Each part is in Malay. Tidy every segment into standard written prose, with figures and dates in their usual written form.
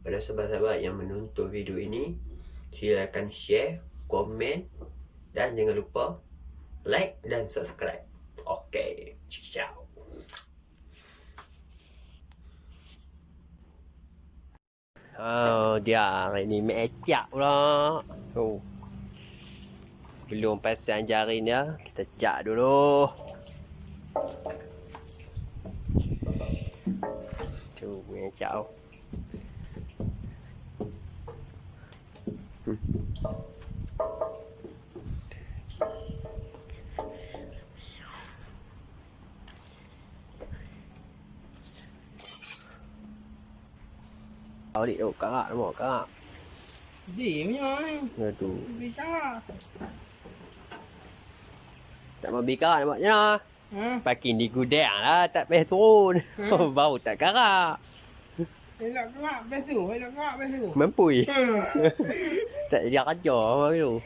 pada sahabat-sahabat yang menonton video ini, silakan share, komen dan jangan lupa like dan subscribe. Okey, ciao. Dia hari ni mecak pula. Belum pasang jaring dia, kita cak dulu. Tu mecak. Alik tu karak nampak karak. Dia punya Ya tu. Bisa. Tak mau bika nampak je lah. Ha? Parking di gudang lah, tak payah turun. Bau tak karak. Elok kerak besu, elok kerak besu. Mampui. Tak dia kerja apa tu.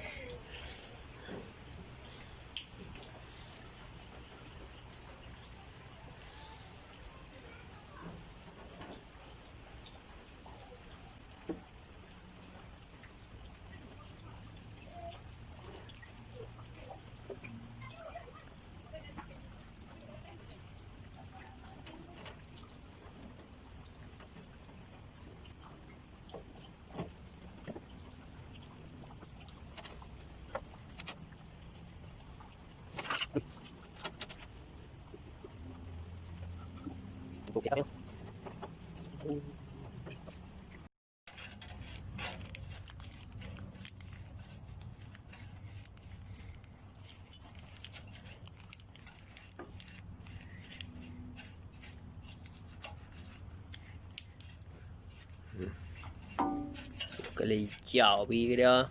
Cái ly chào bi cái đó.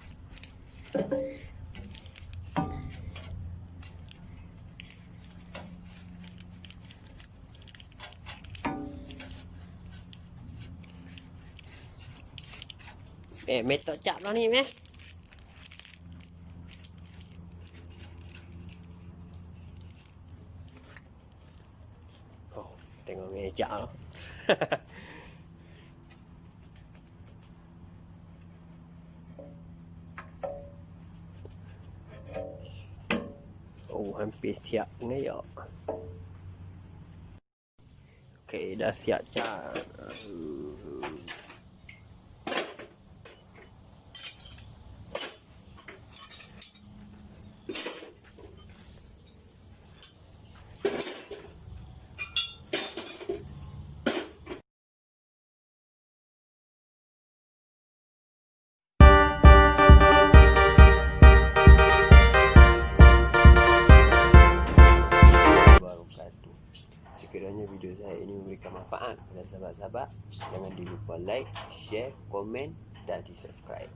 Mẹ tao chạm nó đi mẹ. Tengok mẹ chạm nó. Hampir siap ni ya. Okey, dah siap cak. Sekiranya video saya ini memberikan manfaat kepada sahabat-sahabat, jangan dilupa like, share, komen dan di subscribe.